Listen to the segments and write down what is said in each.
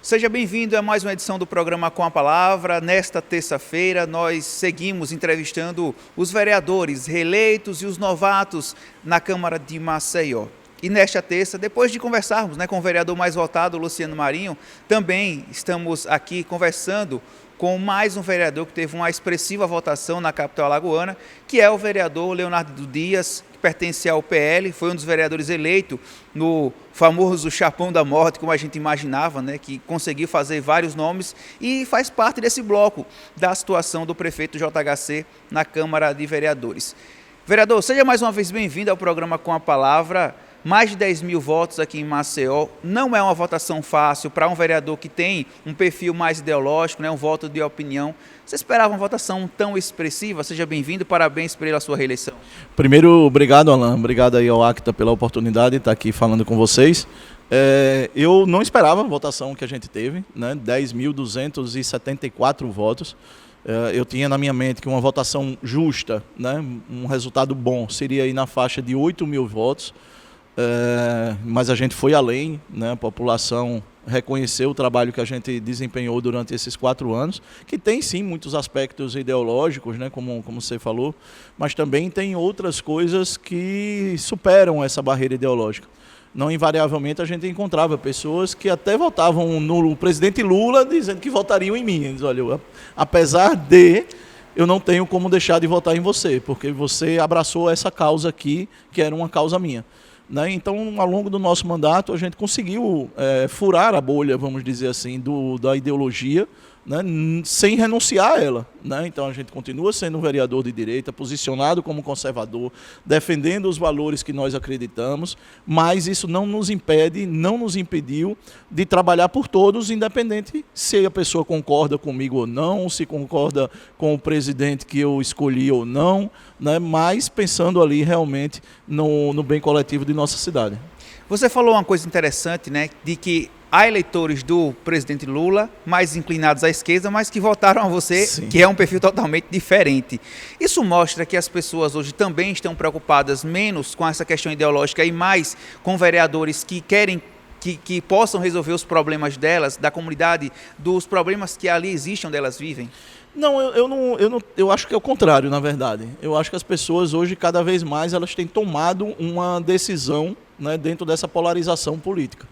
Seja bem-vindo a mais uma edição do programa Com a Palavra. Nesta terça-feira, nós seguimos entrevistando os vereadores reeleitos e os novatos na Câmara de Maceió. E nesta terça, depois de conversarmos com o vereador mais votado, Luciano Marinho, também estamos aqui conversando com mais um vereador que teve uma expressiva votação na capital alagoana, que é o vereador Leonardo Dias, que pertence ao PL, foi um dos vereadores eleito no famoso Chapão da Morte, como a gente imaginava, que conseguiu fazer vários nomes e faz parte desse bloco da situação do prefeito JHC na Câmara de Vereadores. Vereador, seja mais uma vez bem-vindo ao programa Com a Palavra. Mais de 10 mil votos aqui em Maceió, não é uma votação fácil para um vereador que tem um perfil mais ideológico, um voto de opinião. Você esperava uma votação tão expressiva? Seja bem-vindo, parabéns pela sua reeleição. Primeiro, obrigado, Alan, obrigado aí ao Acta pela oportunidade de estar aqui falando com vocês. Eu não esperava a votação que a gente teve, 10.274 votos. Eu tinha na minha mente que uma votação justa, um resultado bom, seria aí na faixa de 8 mil votos. Mas a gente foi além, a população reconheceu o trabalho que a gente desempenhou durante esses 4 anos, que tem sim muitos aspectos ideológicos, como você falou, mas também tem outras coisas que superam essa barreira ideológica. Não invariavelmente a gente encontrava pessoas que até votavam no presidente Lula dizendo que votariam em mim. Eles, olha, apesar de... eu não tenho como deixar de votar em você, porque você abraçou essa causa aqui, que era uma causa minha. Então, ao longo do nosso mandato, a gente conseguiu furar a bolha, vamos dizer assim, da ideologia, sem renunciar a ela. Então, a gente continua sendo um vereador de direita, posicionado como conservador, defendendo os valores que nós acreditamos, mas isso não nos impede, não nos impediu de trabalhar por todos, independente se a pessoa concorda comigo ou não, se concorda com o presidente que eu escolhi ou não, mas pensando ali realmente no bem coletivo de nossa cidade. Você falou uma coisa interessante, de que há eleitores do presidente Lula mais inclinados à esquerda, mas que votaram a você, sim, que é um perfil totalmente diferente. Isso mostra que as pessoas hoje também estão preocupadas menos com essa questão ideológica e mais com vereadores que querem que possam resolver os problemas delas, da comunidade, dos problemas que ali existem, onde elas vivem? Não, eu acho que é o contrário, na verdade. Eu acho que as pessoas hoje, cada vez mais, elas têm tomado uma decisão dentro dessa polarização política.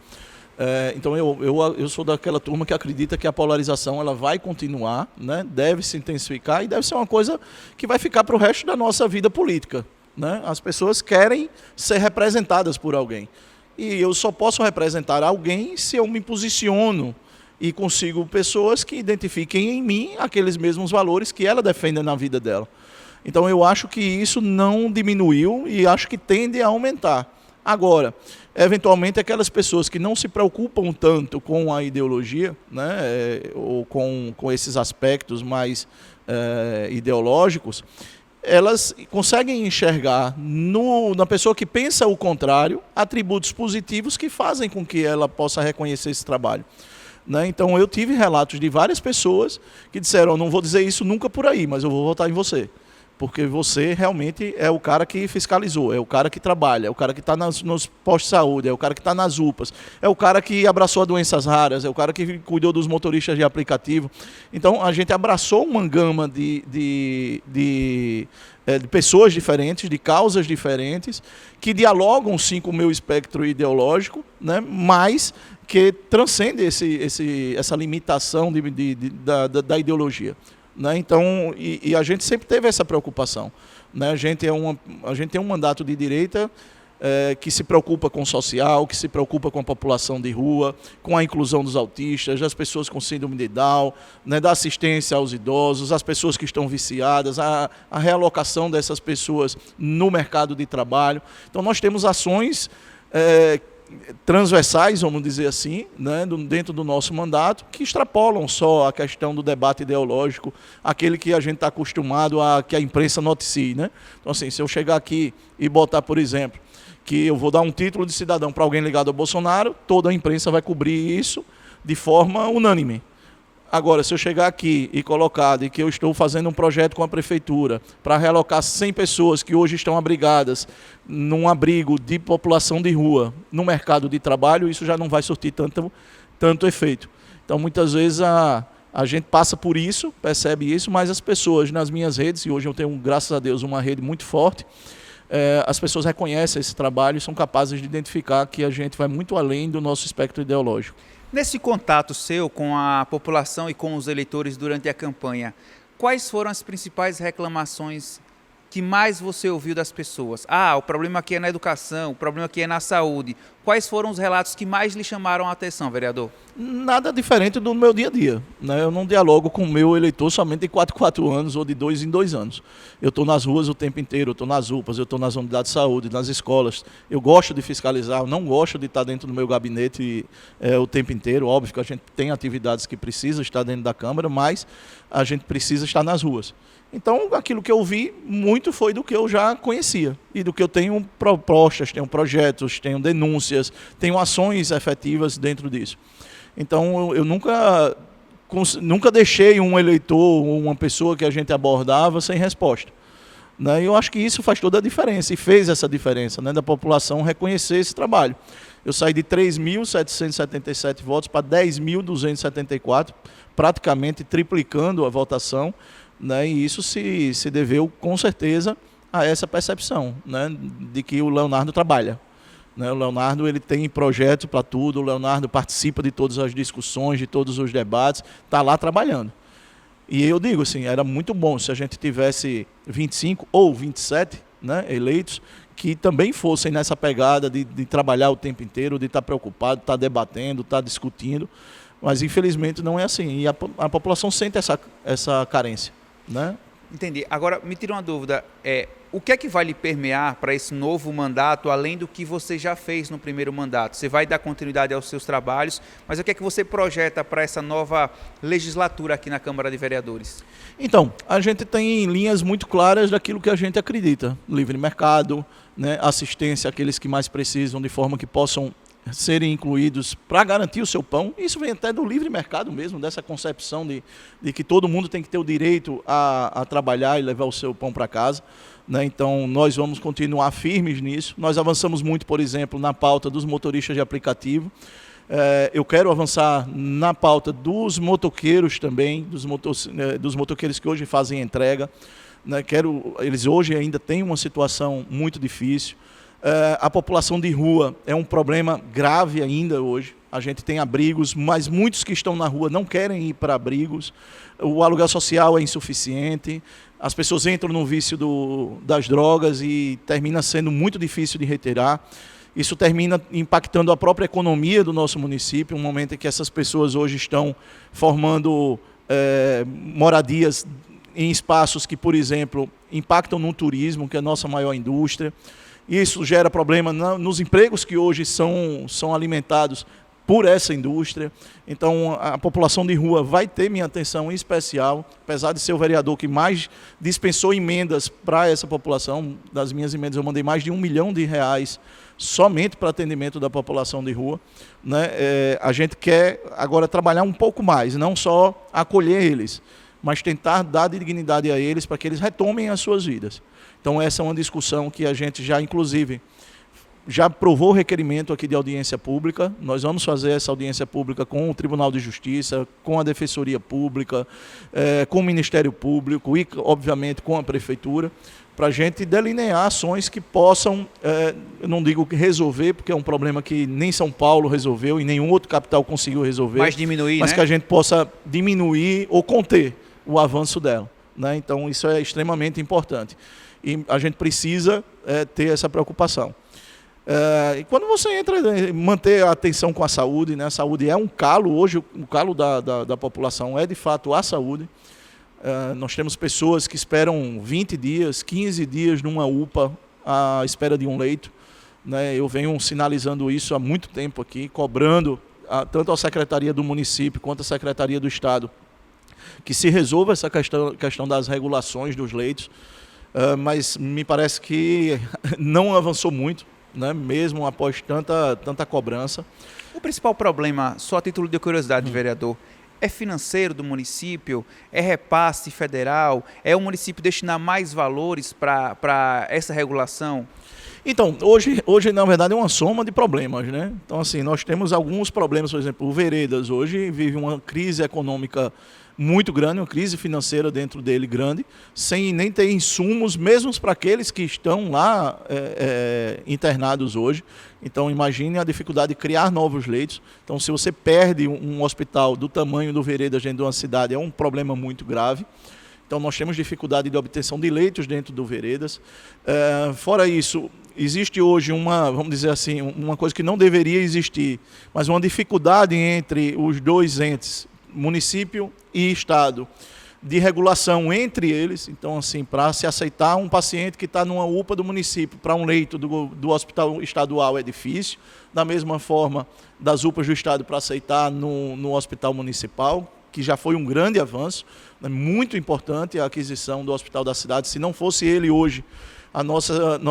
Então eu sou daquela turma que acredita que a polarização ela vai continuar, deve se intensificar e deve ser uma coisa que vai ficar para o resto da nossa vida política. As pessoas querem ser representadas por alguém. E eu só posso representar alguém se eu me posiciono e consigo pessoas que identifiquem em mim aqueles mesmos valores que ela defende na vida dela. Então eu acho que isso não diminuiu e acho que tende a aumentar. Agora, eventualmente aquelas pessoas que não se preocupam tanto com a ideologia, ou com esses aspectos mais ideológicos, elas conseguem enxergar na pessoa que pensa o contrário, atributos positivos que fazem com que ela possa reconhecer esse trabalho. Então eu tive relatos de várias pessoas que disseram, não vou dizer isso nunca por aí, mas eu vou votar em você. Porque você realmente é o cara que fiscalizou, é o cara que trabalha, é o cara que está nos postos de saúde, é o cara que está nas UPAs, é o cara que abraçou doenças raras, é o cara que cuidou dos motoristas de aplicativo. Então, a gente abraçou uma gama de pessoas diferentes, de causas diferentes, que dialogam sim com o meu espectro ideológico, mas que transcende essa limitação da ideologia. Então, e a gente sempre teve essa preocupação. A gente tem um mandato de direita que se preocupa com o social, que se preocupa com a população de rua, com a inclusão dos autistas, das pessoas com síndrome de Down, da assistência aos idosos, as pessoas que estão viciadas, a realocação dessas pessoas no mercado de trabalho. Então, nós temos ações transversais, vamos dizer assim, dentro do nosso mandato, que extrapolam só a questão do debate ideológico, aquele que a gente está acostumado a que a imprensa noticie. Então, assim, se eu chegar aqui e botar, por exemplo, que eu vou dar um título de cidadão para alguém ligado ao Bolsonaro, toda a imprensa vai cobrir isso de forma unânime. Agora, se eu chegar aqui e colocar de que eu estou fazendo um projeto com a prefeitura para realocar 100 pessoas que hoje estão abrigadas num abrigo de população de rua no mercado de trabalho, isso já não vai surtir tanto efeito. Então, muitas vezes, a gente passa por isso, percebe isso, mas as pessoas nas minhas redes, e hoje eu tenho, graças a Deus, uma rede muito forte, as pessoas reconhecem esse trabalho e são capazes de identificar que a gente vai muito além do nosso espectro ideológico. Nesse contato seu com a população e com os eleitores durante a campanha, quais foram as principais reclamações que mais você ouviu das pessoas? O problema aqui é na educação, o problema aqui é na saúde. Quais foram os relatos que mais lhe chamaram a atenção, vereador? Nada diferente do meu dia a dia, né? Eu não dialogo com o meu eleitor somente de 4 em 4 anos ou de 2 em 2 anos. Eu estou nas ruas o tempo inteiro, eu estou nas UPAs, eu estou nas unidades de saúde, nas escolas. Eu gosto de fiscalizar, eu não gosto de estar dentro do meu gabinete o tempo inteiro. Óbvio que a gente tem atividades que precisa estar dentro da Câmara, mas a gente precisa estar nas ruas. Então, aquilo que eu vi muito foi do que eu já conhecia e do que eu tenho propostas, tenho projetos, tenho denúncias, tenho ações efetivas dentro disso. Então, eu nunca deixei um eleitor ou uma pessoa que a gente abordava sem resposta, né? E eu acho que isso faz toda a diferença e fez essa diferença, né, da população reconhecer esse trabalho. Eu saí de 3.777 votos para 10.274, praticamente triplicando a votação, né, e isso se deveu, com certeza, a essa percepção, né, de que o Leonardo trabalha. Né, o Leonardo ele tem projeto para tudo, o Leonardo participa de todas as discussões, de todos os debates, está lá trabalhando. E eu digo assim, era muito bom se a gente tivesse 25 ou 27, né, eleitos, que também fossem nessa pegada de trabalhar o tempo inteiro, de estar preocupado, estar debatendo, estar discutindo, mas infelizmente não é assim, e a população sente essa carência. Né? Entendi. Agora, me tira uma dúvida. O que é que vai lhe permear para esse novo mandato, além do que você já fez no primeiro mandato? Você vai dar continuidade aos seus trabalhos, mas o que é que você projeta para essa nova legislatura aqui na Câmara de Vereadores? Então, a gente tem linhas muito claras daquilo que a gente acredita. Livre mercado, né? Assistência àqueles que mais precisam, de forma que possam serem incluídos para garantir o seu pão. Isso vem até do livre mercado mesmo, dessa concepção de que todo mundo tem que ter o direito a trabalhar e levar o seu pão para casa. Né? Então, nós vamos continuar firmes nisso. Nós avançamos muito, por exemplo, na pauta dos motoristas de aplicativo. Eu quero avançar na pauta dos motoqueiros também, dos motoqueiros que hoje fazem entrega. Né? Eles hoje ainda têm uma situação muito difícil. A população de rua é um problema grave ainda hoje. A gente tem abrigos, mas muitos que estão na rua não querem ir para abrigos. O aluguel social é insuficiente. As pessoas entram no vício das drogas e termina sendo muito difícil de retirar. Isso termina impactando a própria economia do nosso município, um momento em que essas pessoas hoje estão formando moradias em espaços que, por exemplo, impactam no turismo, que é a nossa maior indústria. Isso gera problema nos empregos que hoje são alimentados por essa indústria. Então, a população de rua vai ter minha atenção especial, apesar de ser o vereador que mais dispensou emendas para essa população. Das minhas emendas, eu mandei mais de R$1 milhão somente para atendimento da população de rua. Né? A gente quer agora trabalhar um pouco mais, não só acolher eles, mas tentar dar dignidade a eles para que eles retomem as suas vidas. Então, essa é uma discussão que a gente já, inclusive, já aprovou o requerimento aqui de audiência pública. Nós vamos fazer essa audiência pública com o Tribunal de Justiça, com a Defensoria Pública, com o Ministério Público e, obviamente, com a Prefeitura, para a gente delinear ações que possam, eu não digo resolver, porque é um problema que nem São Paulo resolveu e nenhum outro capital conseguiu resolver. Mas diminuir, mas né? que a gente possa diminuir ou conter o avanço dela. Né? Então, isso é extremamente importante. E a gente precisa ter essa preocupação. E quando você entra, manter a atenção com a saúde, né? A saúde é um calo, hoje o calo da população é de fato a saúde. Nós temos pessoas que esperam 20 dias, 15 dias numa UPA à espera de um leito. Né? Eu venho sinalizando isso há muito tempo aqui, cobrando tanto a Secretaria do Município quanto a Secretaria do Estado que se resolva essa questão das regulações dos leitos. Mas me parece que não avançou muito, né? Mesmo após tanta cobrança. O principal problema, só a título de curiosidade, vereador, é financeiro do município? É repasse federal? É o município destinar mais valores para essa regulação? Então, hoje, na verdade, é uma soma de problemas, né? Então, assim, nós temos alguns problemas, por exemplo, o Veredas hoje vive uma crise econômica muito grande, uma crise financeira dentro dele grande, sem nem ter insumos, mesmo para aqueles que estão lá internados hoje. Então, imagine a dificuldade de criar novos leitos. Então, se você perde um hospital do tamanho do Veredas dentro de uma cidade, é um problema muito grave. Então, nós temos dificuldade de obtenção de leitos dentro do Veredas. Fora isso, existe hoje vamos dizer assim, uma coisa que não deveria existir, mas uma dificuldade entre os dois entes, município e Estado, de regulação entre eles. Então, assim, para se aceitar um paciente que está numa UPA do município para um leito do hospital estadual é difícil. Da mesma forma, das UPAs do Estado para aceitar no hospital municipal, que já foi um grande avanço, né, muito importante a aquisição do hospital da cidade. Se não fosse ele hoje, a nossa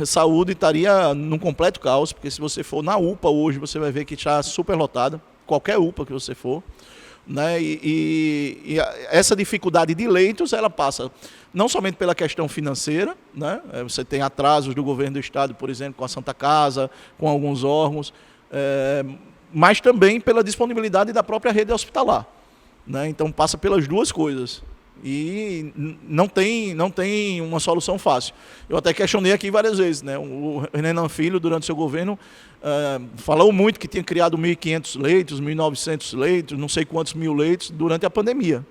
saúde estaria num completo caos, porque se você for na UPA hoje, você vai ver que está superlotada, qualquer UPA que você for, né? E essa dificuldade de leitos, ela passa não somente pela questão financeira, né? Você tem atrasos do governo do estado, por exemplo, com a Santa Casa, com alguns órgãos, mas também pela disponibilidade da própria rede hospitalar, né? Então passa pelas duas coisas e não tem uma solução fácil. Eu até questionei aqui várias vezes, né? O Renan Filho, durante o seu governo, falou muito que tinha criado 1.500 leitos, 1.900 leitos, não sei quantos mil leitos durante a pandemia.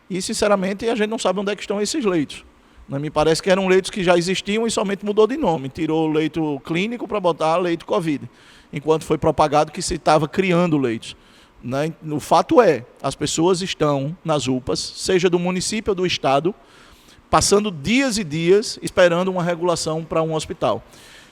E, sinceramente, a gente não sabe onde é que estão esses leitos. Me parece que eram leitos que já existiam e somente mudou de nome. Tirou o leito clínico para botar leito Covid, enquanto foi propagado que se estava criando leitos. Né? O fato é, as pessoas estão nas UPAs, seja do município ou do estado, passando dias e dias esperando uma regulação para um hospital.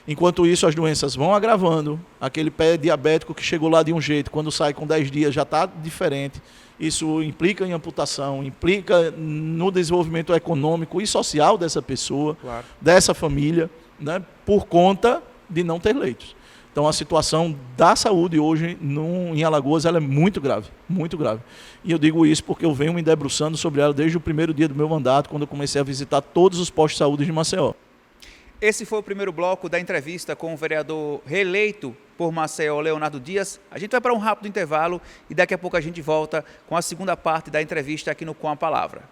Enquanto isso, as doenças vão agravando. Aquele pé diabético que chegou lá de um jeito, quando sai com 10 dias já está diferente. Isso implica em amputação, implica no desenvolvimento econômico e social dessa pessoa, claro, dessa família, né? Por conta de não ter leitos. Então, a situação da saúde hoje em Alagoas ela é muito grave, muito grave. E eu digo isso porque eu venho me debruçando sobre ela desde o primeiro dia do meu mandato, quando eu comecei a visitar todos os postos de saúde de Maceió. Esse foi o primeiro bloco da entrevista com o vereador reeleito por Maceió, Leonardo Dias. A gente vai para um rápido intervalo e daqui a pouco a gente volta com a segunda parte da entrevista aqui no Com a Palavra.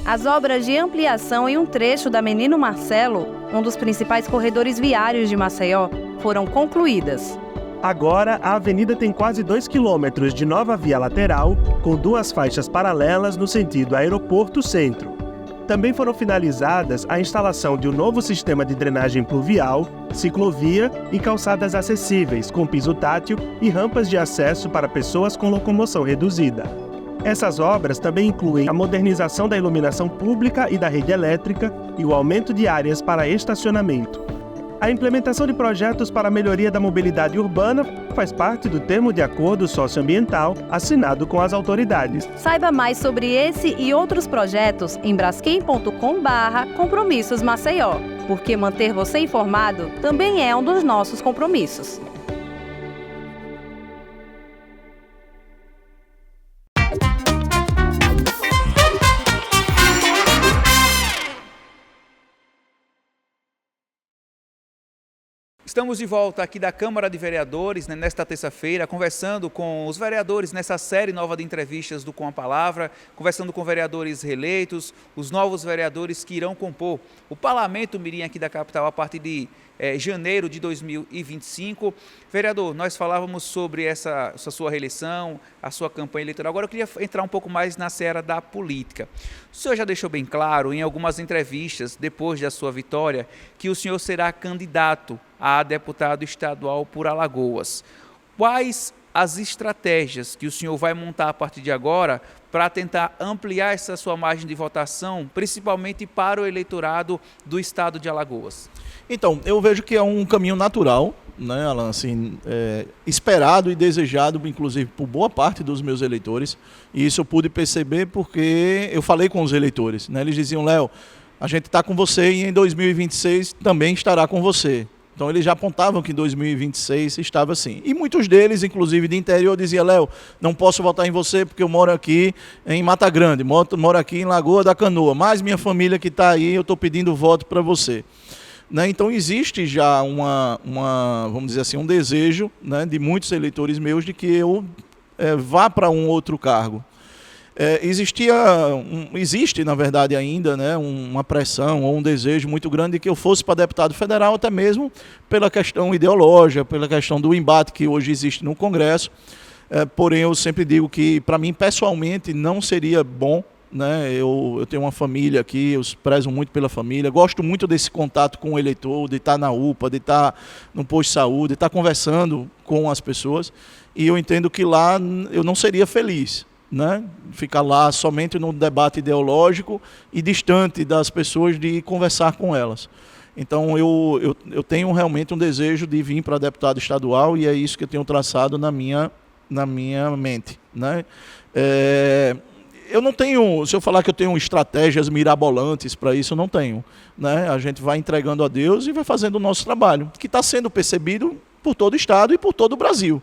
As obras de ampliação em um trecho da Menino Marcelo, um dos principais corredores viários de Maceió, foram concluídas. Agora, a avenida tem quase 2 quilômetros de nova via lateral, com 2 faixas paralelas no sentido aeroporto-centro. Também foram finalizadas a instalação de um novo sistema de drenagem pluvial, ciclovia e calçadas acessíveis, com piso tátil e rampas de acesso para pessoas com locomoção reduzida. Essas obras também incluem a modernização da iluminação pública e da rede elétrica e o aumento de áreas para estacionamento. A implementação de projetos para a melhoria da mobilidade urbana faz parte do termo de acordo socioambiental assinado com as autoridades. Saiba mais sobre esse e outros projetos em braskem.com/compromissos Maceió, porque manter você informado também é um dos nossos compromissos. Estamos de volta aqui da Câmara de Vereadores, né, nesta terça-feira, conversando com os vereadores nessa série nova de entrevistas do Com a Palavra, conversando com vereadores reeleitos, os novos vereadores que irão compor o Parlamento Mirim aqui da capital a partir de janeiro de 2025. Vereador, nós falávamos sobre essa sua reeleição, a sua campanha eleitoral. Agora eu queria entrar um pouco mais na seara da política. O senhor já deixou bem claro em algumas entrevistas, depois da sua vitória, que o senhor será candidato a deputado estadual por Alagoas. Quais as estratégias que o senhor vai montar a partir de agora para tentar ampliar essa sua margem de votação, principalmente para o eleitorado do estado de Alagoas? Então, eu vejo que é um caminho natural, né, Alan, assim, esperado e desejado, inclusive, por boa parte dos meus eleitores. E isso eu pude perceber porque eu falei com os eleitores, né? Eles diziam: Léo, a gente está com você e em 2026 também estará com você. Então eles já apontavam que em 2026 estava assim. E muitos deles, inclusive de interior, diziam: Léo, não posso votar em você porque eu moro aqui em Mata Grande, moro aqui em Lagoa da Canoa, mas minha família que está aí, eu estou pedindo voto para você. Né? Então existe já vamos dizer assim, um desejo, né, de muitos eleitores meus de que eu vá para um outro cargo. Existe, na verdade, ainda, né, uma pressão ou um desejo muito grande de que eu fosse para deputado federal, até mesmo pela questão ideológica, pela questão do embate que hoje existe no Congresso. Porém, eu sempre digo que, para mim, pessoalmente, não seria bom, né? Eu tenho uma família aqui, eu prezo muito pela família, gosto muito desse contato com o eleitor, de estar na UPA, de estar no posto de saúde, de estar conversando com as pessoas, e eu entendo que lá eu não seria feliz, né? Ficar lá somente no debate ideológico e distante das pessoas, de conversar com elas. Então eu tenho realmente um desejo de vir para deputado estadual, e é isso que eu tenho traçado na minha mente, né? Eu não tenho, se eu falar que eu tenho estratégias mirabolantes para isso, eu não tenho, né? A gente vai entregando a Deus e vai fazendo o nosso trabalho, que está sendo percebido por todo o estado e por todo o Brasil.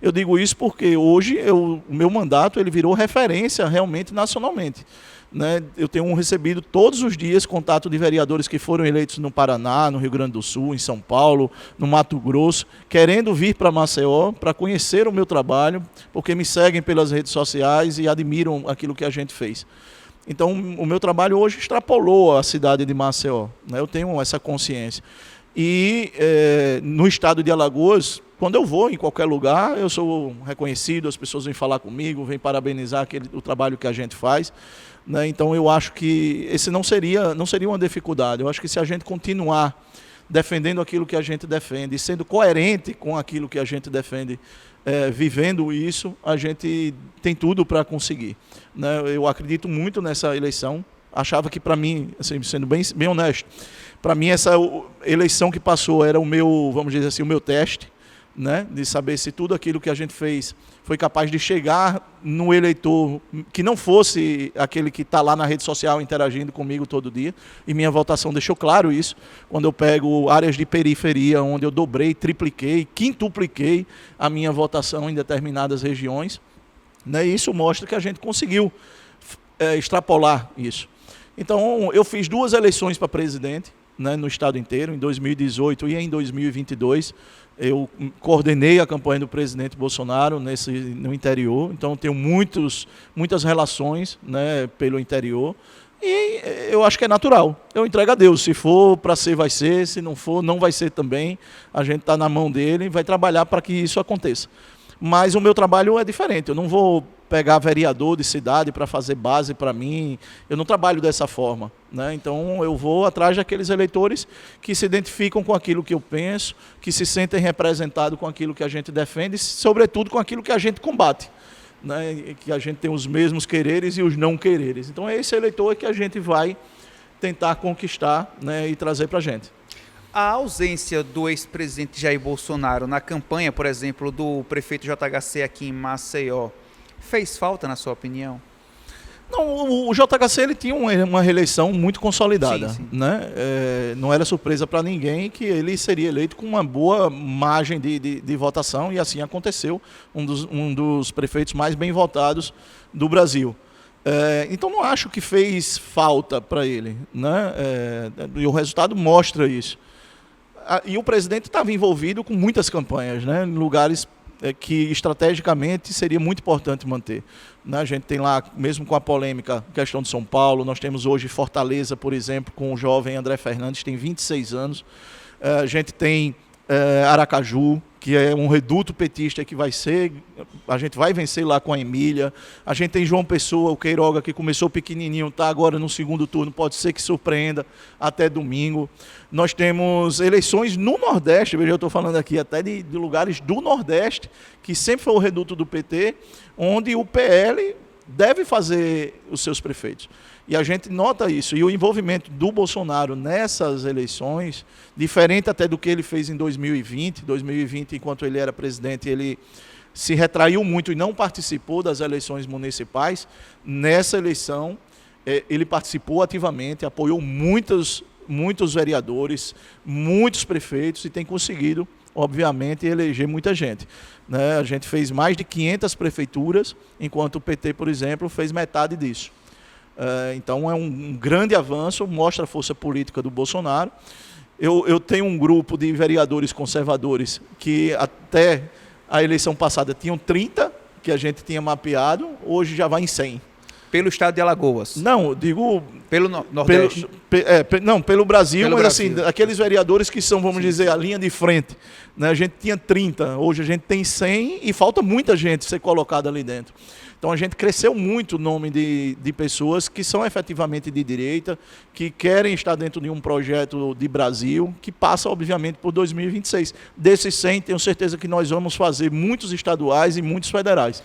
Eu digo isso porque hoje o meu mandato ele virou referência realmente nacionalmente, né? Eu tenho recebido todos os dias contato de vereadores que foram eleitos no Paraná, no Rio Grande do Sul, em São Paulo, no Mato Grosso, querendo vir para Maceió para conhecer o meu trabalho, porque me seguem pelas redes sociais e admiram aquilo que a gente fez. Então, o meu trabalho hoje extrapolou a cidade de Maceió, né? Eu tenho essa consciência. E no estado de Alagoas, quando eu vou em qualquer lugar, eu sou reconhecido, as pessoas vêm falar comigo, vêm parabenizar o trabalho que a gente faz, né? Então eu acho que esse não seria uma dificuldade. Eu acho que se a gente continuar defendendo aquilo que a gente defende, sendo coerente com aquilo que a gente defende, vivendo isso, a gente tem tudo para conseguir, né? Eu acredito muito nessa eleição. Achava que, para mim, assim, sendo bem honesto, para mim essa eleição que passou era o meu, vamos dizer assim, o meu teste, né, de saber se tudo aquilo que a gente fez foi capaz de chegar no eleitor que não fosse aquele que está lá na rede social interagindo comigo todo dia. E minha votação deixou claro isso, quando eu pego áreas de periferia, onde eu dobrei, tripliquei, quintupliquei a minha votação em determinadas regiões, né, e isso mostra que a gente conseguiu extrapolar isso. Então, eu fiz 2 eleições para presidente, né, no estado inteiro, em 2018 e em 2022. Eu coordenei a campanha do presidente Bolsonaro no interior, então tenho muitas relações, né, pelo interior, e eu acho que é natural. Eu entrego a Deus, se for para ser, vai ser, se não for, não vai ser também. A gente está na mão dele e vai trabalhar para que isso aconteça. Mas o meu trabalho é diferente, eu não vou pegar vereador de cidade para fazer base para mim, eu não trabalho dessa forma, né? Então eu vou atrás daqueles eleitores que se identificam com aquilo que eu penso, que se sentem representados com aquilo que a gente defende, e sobretudo com aquilo que a gente combate, né? Que a gente tem os mesmos quereres e os não quereres. Então é esse eleitor que a gente vai tentar conquistar, né, e trazer para a gente. A ausência do ex-presidente Jair Bolsonaro na campanha, por exemplo, do prefeito JHC aqui em Maceió, fez falta, na sua opinião? Não, o JHC ele tinha uma reeleição muito consolidada, sim. Né? Não era surpresa para ninguém que ele seria eleito com uma boa margem de votação, e assim aconteceu, um dos prefeitos mais bem votados do Brasil. Então não acho que fez falta para ele, né? E o resultado mostra isso. E o presidente estava envolvido com muitas campanhas, né, em lugares que estrategicamente seria muito importante manter, né? A gente tem lá, mesmo com a polêmica, questão de São Paulo, nós temos hoje Fortaleza, por exemplo, com o jovem André Fernandes, tem 26 anos. A gente tem Aracaju, que é um reduto petista que a gente vai vencer lá com a Emília. A gente tem João Pessoa, o Queiroga, que começou pequenininho, está agora no segundo turno, pode ser que surpreenda até domingo. Nós temos eleições no Nordeste, veja, eu estou falando aqui até de lugares do Nordeste, que sempre foi o reduto do PT, onde o PL deve fazer os seus prefeitos. E a gente nota isso. E o envolvimento do Bolsonaro nessas eleições, diferente até do que ele fez em 2020. 2020, enquanto ele era presidente, ele se retraiu muito e não participou das eleições municipais. Nessa eleição, ele participou ativamente, apoiou muitos vereadores, muitos prefeitos e tem conseguido, obviamente, eleger muita gente. Né? A gente fez mais de 500 prefeituras, enquanto o PT, por exemplo, fez metade disso. Então é um grande avanço, mostra a força política do Bolsonaro. Eu tenho um grupo de vereadores conservadores que até a eleição passada tinham 30, que a gente tinha mapeado, hoje já vai em 100. Pelo estado de Alagoas? Não, digo... Pelo Nordeste? Pelo Brasil, pelo mas Brasil. Assim, aqueles vereadores que são, vamos dizer, a linha de frente. Né? A gente tinha 30, hoje a gente tem 100 e falta muita gente ser colocada ali dentro. Então a gente cresceu muito o nome de pessoas que são efetivamente de direita, que querem estar dentro de um projeto de Brasil, que passa, obviamente, por 2026. Desses 100, tenho certeza que nós vamos fazer muitos estaduais e muitos federais.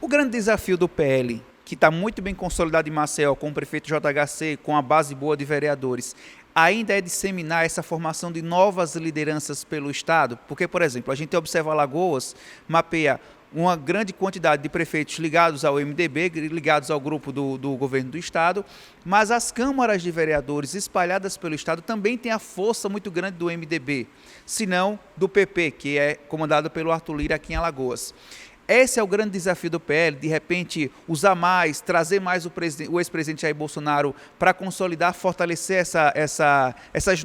O grande desafio do PL, que está muito bem consolidado em Maceió, com o prefeito JHC, com a base boa de vereadores, ainda é disseminar essa formação de novas lideranças pelo Estado? Porque, por exemplo, a gente observa Alagoas, mapeia uma grande quantidade de prefeitos ligados ao MDB, ligados ao grupo do governo do Estado, mas as câmaras de vereadores espalhadas pelo Estado também têm a força muito grande do MDB, se não do PP, que é comandado pelo Arthur Lira aqui em Alagoas. Esse é o grande desafio do PL, de repente usar mais, trazer mais o ex-presidente Jair Bolsonaro para consolidar, fortalecer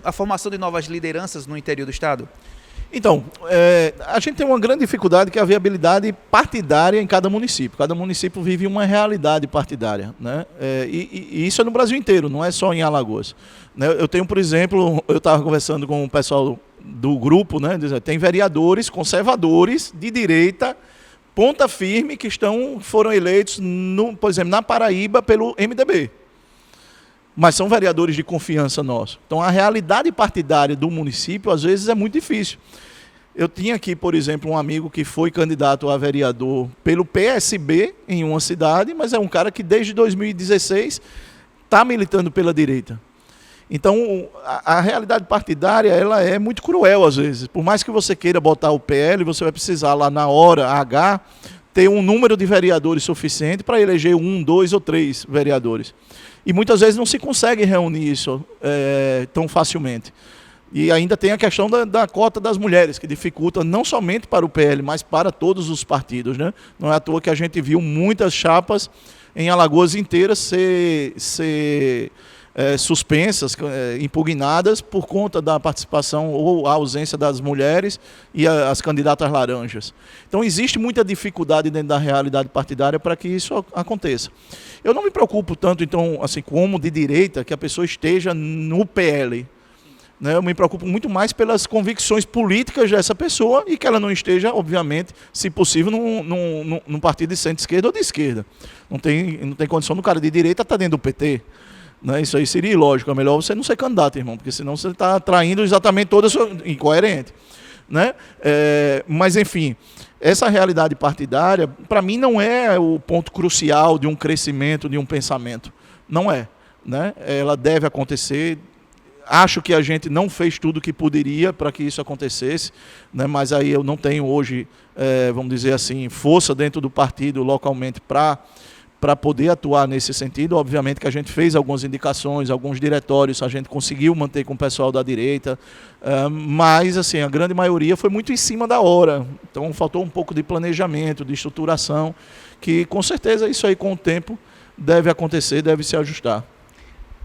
a formação de novas lideranças no interior do Estado? Então, a gente tem uma grande dificuldade que é a viabilidade partidária em cada município. Cada município vive uma realidade partidária, né? E isso é no Brasil inteiro, não é só em Alagoas. Né? Eu tenho, por exemplo, eu estava conversando com o pessoal do grupo, né? Tem vereadores conservadores de direita, ponta firme, que foram eleitos, por exemplo, na Paraíba pelo MDB. Mas são vereadores de confiança nossos. Então, a realidade partidária do município, às vezes, é muito difícil. Eu tinha aqui, por exemplo, um amigo que foi candidato a vereador pelo PSB em uma cidade, mas é um cara que, desde 2016, está militando pela direita. Então, a realidade partidária, ela é muito cruel, às vezes. Por mais que você queira botar o PL, você vai precisar, lá na hora H, ter um número de vereadores suficiente para eleger 1, 2 ou 3 vereadores. E muitas vezes não se consegue reunir isso tão facilmente. E ainda tem a questão da cota das mulheres, que dificulta não somente para o PL, mas para todos os partidos. Né? Não é à toa que a gente viu muitas chapas em Alagoas inteiras ser suspensas, impugnadas por conta da participação ou a ausência das mulheres e as candidatas laranjas. Então existe muita dificuldade dentro da realidade partidária para que isso aconteça. Eu não me preocupo tanto, então, assim, como de direita, que a pessoa esteja no PL. Né? Eu me preocupo muito mais pelas convicções políticas dessa pessoa e que ela não esteja, obviamente, se possível, num partido de centro-esquerda ou de esquerda. Não tem condição do cara de direita estar dentro do PT. Né? Isso aí seria ilógico. É melhor você não ser candidato, irmão, porque senão você está traindo exatamente toda a sua... incoerente. Né? Mas, enfim, essa realidade partidária, para mim, não é o ponto crucial de um crescimento, de um pensamento. Não é. Né? Ela deve acontecer. Acho que a gente não fez tudo o que poderia para que isso acontecesse, né? Mas aí eu não tenho hoje, vamos dizer assim, força dentro do partido localmente para poder atuar nesse sentido. Obviamente que a gente fez algumas indicações, alguns diretórios, a gente conseguiu manter com o pessoal da direita, mas assim, a grande maioria foi muito em cima da hora. Então faltou um pouco de planejamento, de estruturação, que com certeza isso aí com o tempo deve acontecer, deve se ajustar.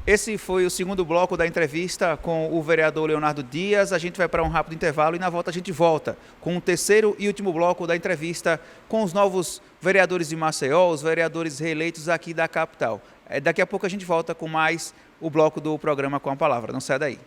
Esse foi o segundo bloco da entrevista com o vereador Leonardo Dias. A gente vai para um rápido intervalo e na volta a gente volta com o terceiro e último bloco da entrevista com os novos vereadores de Maceió, os vereadores reeleitos aqui da capital. Daqui a pouco a gente volta com mais o bloco do programa Com a Palavra. Não sai daí.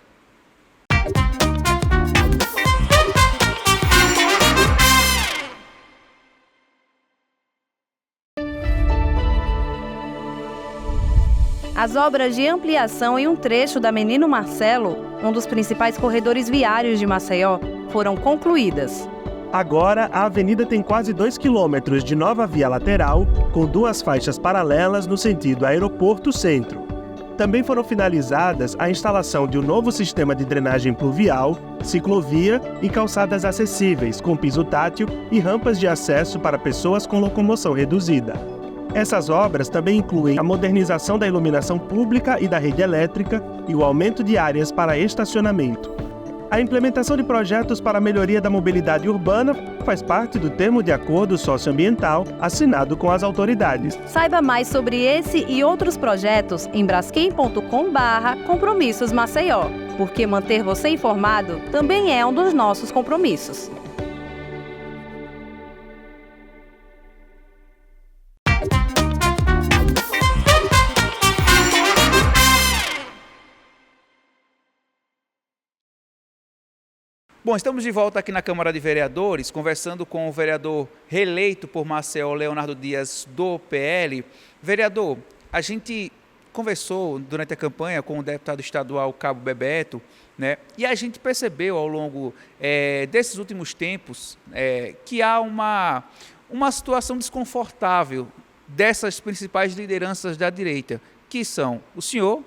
As obras de ampliação em um trecho da Menino Marcelo, um dos principais corredores viários de Maceió, foram concluídas. Agora, a avenida tem quase 2 quilômetros de nova via lateral, com 2 faixas paralelas no sentido aeroporto-centro. Também foram finalizadas a instalação de um novo sistema de drenagem pluvial, ciclovia e calçadas acessíveis, com piso tátil e rampas de acesso para pessoas com locomoção reduzida. Essas obras também incluem a modernização da iluminação pública e da rede elétrica e o aumento de áreas para estacionamento. A implementação de projetos para a melhoria da mobilidade urbana faz parte do termo de acordo socioambiental assinado com as autoridades. Saiba mais sobre esse e outros projetos em braskem.com/compromissos Maceió, porque manter você informado também é um dos nossos compromissos. Bom, estamos de volta aqui na Câmara de Vereadores, conversando com o vereador reeleito por Maceió, Leonardo Dias, do PL. Vereador, a gente conversou durante a campanha com o deputado estadual Cabo Bebeto, né? E a gente percebeu ao longo desses últimos tempos que há uma situação desconfortável dessas principais lideranças da direita, que são o senhor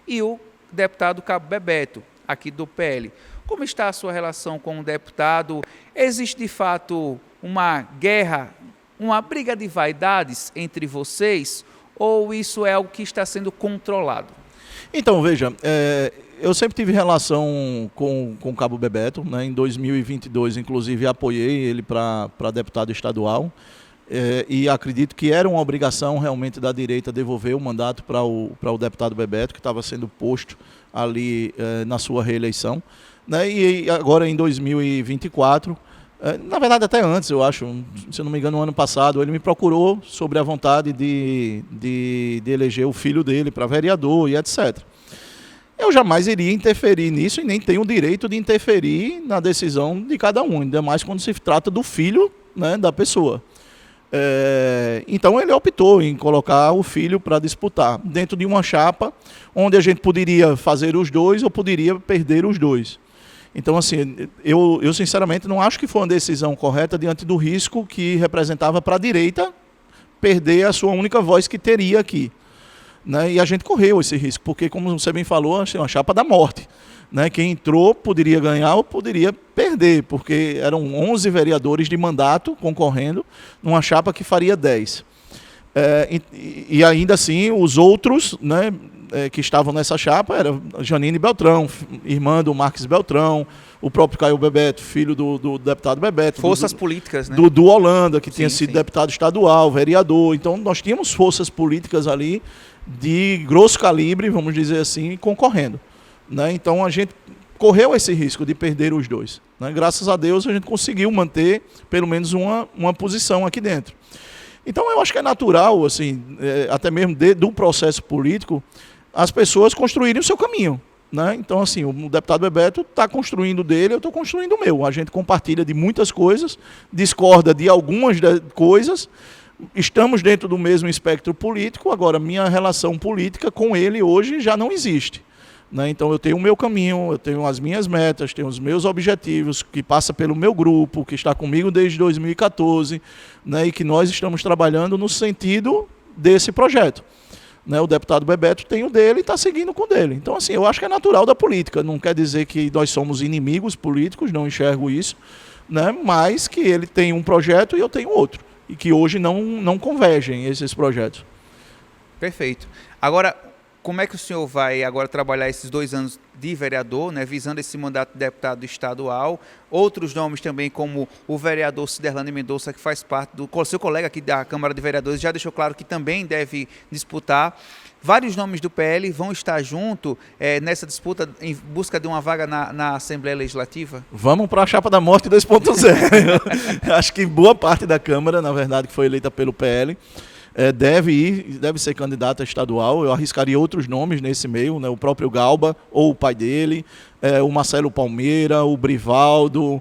e o deputado Cabo Bebeto, aqui do PL. Como está a sua relação com o deputado? Existe, de fato, uma guerra, uma briga de vaidades entre vocês? Ou isso é algo que está sendo controlado? Então, veja, eu sempre tive relação com o Cabo Bebeto, né? Em 2022, inclusive, apoiei ele para deputado estadual. E acredito que era uma obrigação realmente da direita devolver o mandato para o deputado Bebeto, que estava sendo posto ali na sua reeleição. Né? E agora em 2024, na verdade até antes, eu acho, se eu não me engano, no ano passado, ele me procurou sobre a vontade de eleger o filho dele para vereador e etc. Eu jamais iria interferir nisso e nem tenho o direito de interferir na decisão de cada um, ainda mais quando se trata do filho, né, da pessoa. Então ele optou em colocar o filho para disputar dentro de uma chapa onde a gente poderia fazer os dois ou poderia perder os dois. Então, assim, eu sinceramente não acho que foi uma decisão correta diante do risco que representava para a direita perder a sua única voz que teria aqui. Né? E a gente correu esse risco, porque, como você bem falou, é uma chapa da morte. Né? Quem entrou poderia ganhar ou poderia perder, porque eram 11 vereadores de mandato concorrendo numa chapa que faria 10. E ainda assim, os outros, né, que estavam nessa chapa eram Janine Beltrão, irmã do Marques Beltrão, o próprio Caio Bebeto, filho do deputado Bebeto. Forças políticas, né? Do Holanda, que tinha sido deputado estadual, vereador. Então, nós tínhamos forças políticas ali de grosso calibre, vamos dizer assim, concorrendo. Né? Então, a gente correu esse risco de perder os dois. Né? Graças a Deus, a gente conseguiu manter pelo menos uma posição aqui dentro. Então, eu acho que é natural, assim, até mesmo do processo político, as pessoas construírem o seu caminho. Né? Então, assim, o deputado Bebeto está construindo dele, eu estou construindo o meu. A gente compartilha de muitas coisas, discorda de algumas coisas, estamos dentro do mesmo espectro político, agora minha relação política com ele hoje já não existe. Né? Então eu tenho o meu caminho, eu tenho as minhas metas, tenho os meus objetivos, que passa pelo meu grupo, que está comigo desde 2014, né? E que nós estamos trabalhando no sentido desse projeto. Né? O deputado Bebeto tem o dele e está seguindo com o dele. Então, assim, eu acho que é natural da política, não quer dizer que nós somos inimigos políticos, não enxergo isso, né? Mas que ele tem um projeto e eu tenho outro, e que hoje não convergem esses projetos. Perfeito. Agora, como é que o senhor vai agora trabalhar esses 2 anos de vereador, né, visando esse mandato de deputado estadual? Outros nomes também, como o vereador Ciderlane Mendonça, que faz parte do seu colega aqui da Câmara de Vereadores, já deixou claro que também deve disputar. Vários nomes do PL vão estar junto nessa disputa em busca de uma vaga na Assembleia Legislativa? Vamos para a chapa da morte 2.0. Acho que boa parte da Câmara, na verdade, que foi eleita pelo PL, deve ser candidato a estadual. Eu arriscaria outros nomes nesse meio, né? O próprio Galba, ou o pai dele, o Marcelo Palmeira, o Brivaldo,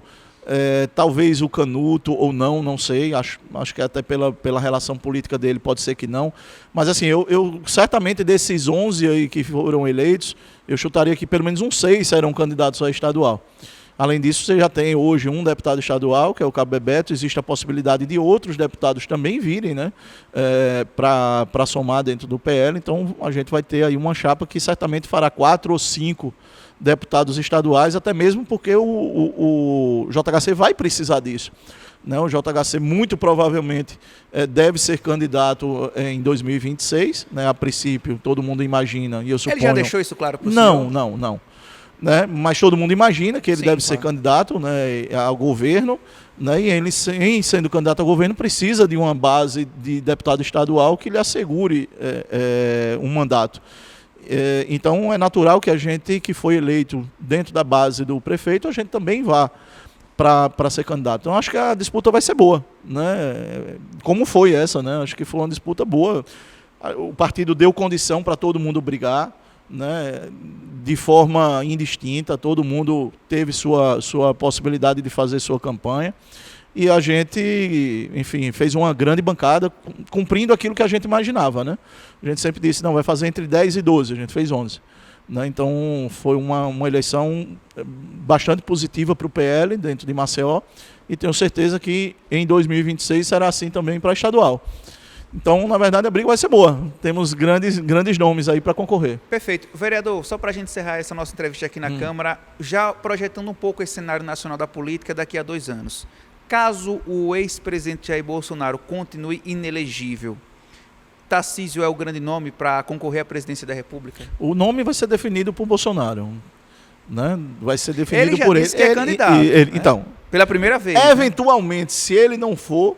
talvez o Canuto, ou não sei, acho que até pela relação política dele pode ser que não. Mas assim, eu certamente desses 11 aí que foram eleitos, eu chutaria que pelo menos uns 6 serão candidatos a estadual. Além disso, você já tem hoje um deputado estadual, que é o Cabo Bebeto, existe a possibilidade de outros deputados também virem, né, para somar dentro do PL, então a gente vai ter aí uma chapa que certamente fará 4 ou 5 deputados estaduais, até mesmo porque o JHC vai precisar disso. Né? O JHC muito provavelmente deve ser candidato em 2026, né? A princípio todo mundo imagina, e eu suponho... Ele já deixou isso claro para o senhor? Não. Né? Mas todo mundo imagina que ele deve ser candidato, né, ao governo, né? E ele, sendo candidato ao governo, precisa de uma base de deputado estadual que lhe assegure um mandato. Então é natural que a gente que foi eleito dentro da base do prefeito, a gente também vá para ser candidato. Então acho que a disputa vai ser boa, né? Como foi essa, né? Acho que foi uma disputa boa. O partido deu condição para todo mundo brigar, né? De forma indistinta, todo mundo teve sua possibilidade de fazer sua campanha. E a gente, enfim, fez uma grande bancada, cumprindo aquilo que a gente imaginava, né? A gente sempre disse, não, vai fazer entre 10 e 12, a gente fez 11. Né? Então, foi uma eleição bastante positiva para o PL, dentro de Maceió, e tenho certeza que em 2026 será assim também para estadual. Então, na verdade, a briga vai ser boa. Temos grandes nomes aí para concorrer. Perfeito. Vereador, só para a gente encerrar essa nossa entrevista aqui na Câmara, já projetando um pouco esse cenário nacional da política daqui a 2 anos. Caso o ex-presidente Jair Bolsonaro continue inelegível, Tarcísio é o grande nome para concorrer à presidência da República? O nome vai ser definido por Bolsonaro. Né? Vai ser definido por ele. Ele já disse que é candidato. Né? Então, pela primeira vez. Eventualmente, né? Se ele não for,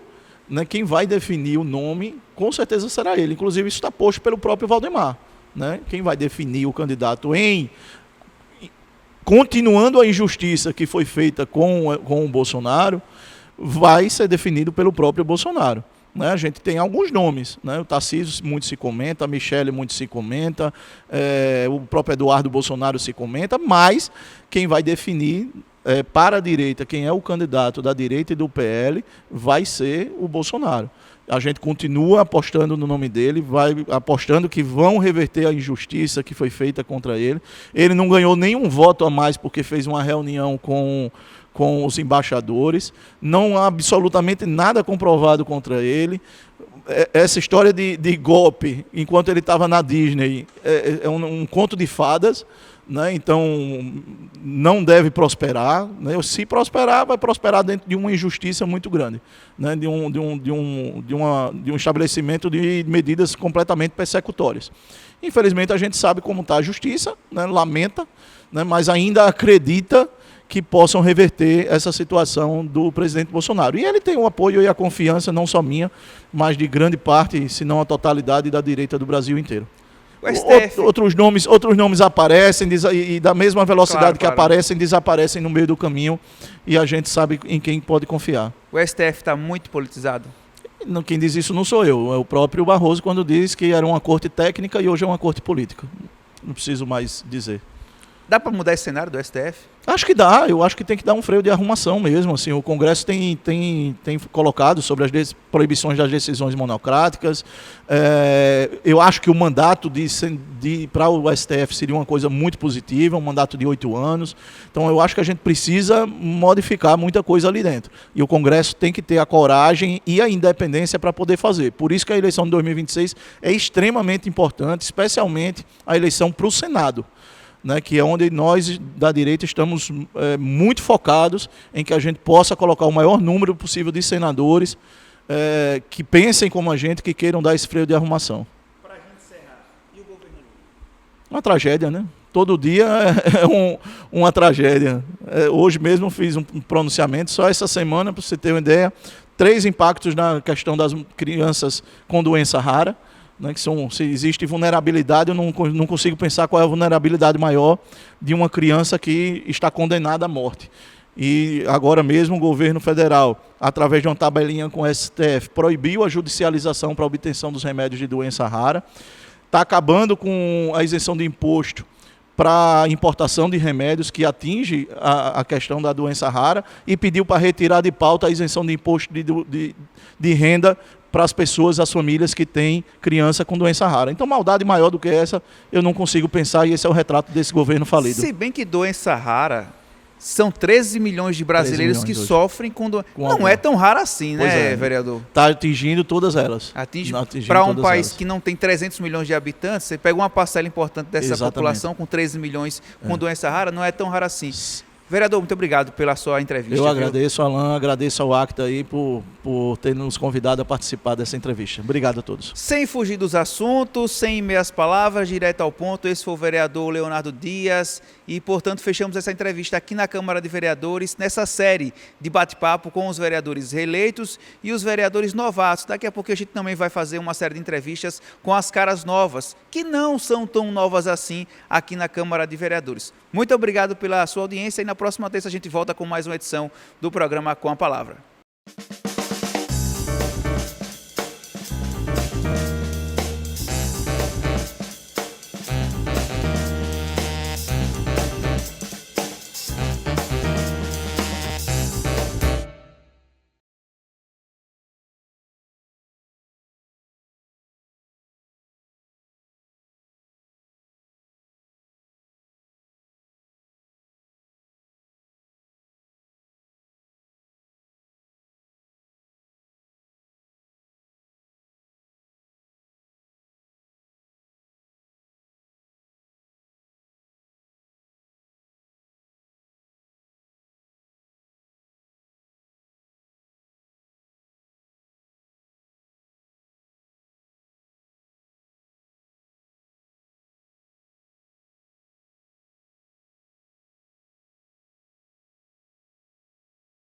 né, quem vai definir o nome, com certeza será ele. Inclusive, isso está posto pelo próprio Valdemar. Né? Quem vai definir o candidato continuando a injustiça que foi feita com o Bolsonaro, vai ser definido pelo próprio Bolsonaro. Né? A gente tem alguns nomes, né? O Tarcísio muito se comenta, a Michele muito se comenta, o próprio Eduardo Bolsonaro se comenta, mas quem vai definir para a direita, quem é o candidato da direita e do PL, vai ser o Bolsonaro. A gente continua apostando no nome dele, vai apostando que vão reverter a injustiça que foi feita contra ele. Ele não ganhou nenhum voto a mais porque fez uma reunião com os embaixadores, não há absolutamente nada comprovado contra ele. Essa história de golpe, enquanto ele estava na Disney, é um conto de fadas, né? Então não deve prosperar, né? Se prosperar, vai prosperar dentro de uma injustiça muito grande, né? de um estabelecimento de medidas completamente persecutórias. Infelizmente a gente sabe como está a justiça, né? Lamenta, né? Mas ainda acredita que possam reverter essa situação do presidente Bolsonaro. E ele tem o apoio e a confiança, não só minha, mas de grande parte, se não a totalidade da direita do Brasil inteiro. Outros nomes aparecem e da mesma velocidade que aparecem, desaparecem no meio do caminho, e a gente sabe em quem pode confiar. O STF está muito politizado? Quem diz isso não sou eu, é o próprio Barroso quando diz que era uma corte técnica e hoje é uma corte política. Não preciso mais dizer. Dá para mudar esse cenário do STF? Acho que dá, eu acho que tem que dar um freio de arrumação mesmo. Assim, o Congresso tem colocado sobre as proibições das decisões monocráticas. Eu acho que o mandato para o STF seria uma coisa muito positiva, um mandato de 8 anos. Então eu acho que a gente precisa modificar muita coisa ali dentro. E o Congresso tem que ter a coragem e a independência para poder fazer. Por isso que a eleição de 2026 é extremamente importante, especialmente a eleição para o Senado. Né, que é onde nós da direita estamos muito focados em que a gente possa colocar o maior número possível de senadores que pensem como a gente, que queiram dar esse freio de arrumação. Para a gente encerrar, e o governo Lula? Uma tragédia, né? Todo dia é uma tragédia. Hoje mesmo fiz um pronunciamento, só essa semana, para você ter uma ideia, 3 impactos na questão das crianças com doença rara. Né, se existe vulnerabilidade, eu não consigo pensar qual é a vulnerabilidade maior de uma criança que está condenada à morte. E agora mesmo o governo federal, através de uma tabelinha com o STF, proibiu a judicialização para a obtenção dos remédios de doença rara, está acabando com a isenção de imposto para importação de remédios que atinge a questão da doença rara e pediu para retirar de pauta a isenção de imposto de renda para as pessoas, as famílias que têm criança com doença rara. Então, maldade maior do que essa, eu não consigo pensar, e esse é o retrato desse governo falido. Se bem que doença rara São 13 milhões de brasileiros 13 milhões que hoje. sofrem não é tão raro assim, Pois né, é. vereador? Está atingindo todas elas. Atingindo Atingindo para um todas país elas. que não tem 300 milhões de habitantes, você pega uma parcela importante dessa Exatamente. população com 13 milhões com doença rara, não é tão raro assim. Vereador, muito obrigado pela sua entrevista. Eu viu? agradeço, Alain, agradeço ao Acta aí por ter nos convidado a participar dessa entrevista. Obrigado a todos. Sem fugir dos assuntos, sem meias palavras, direto ao ponto, esse foi o vereador Leonardo Dias e, portanto, fechamos essa entrevista aqui na Câmara de Vereadores, nessa série de bate-papo com os vereadores reeleitos e os vereadores novatos. Daqui a pouco a gente também vai fazer uma série de entrevistas com as caras novas, que não são tão novas assim aqui na Câmara de Vereadores. Muito obrigado pela sua audiência e na próxima terça a gente volta com mais uma edição do programa Com a Palavra.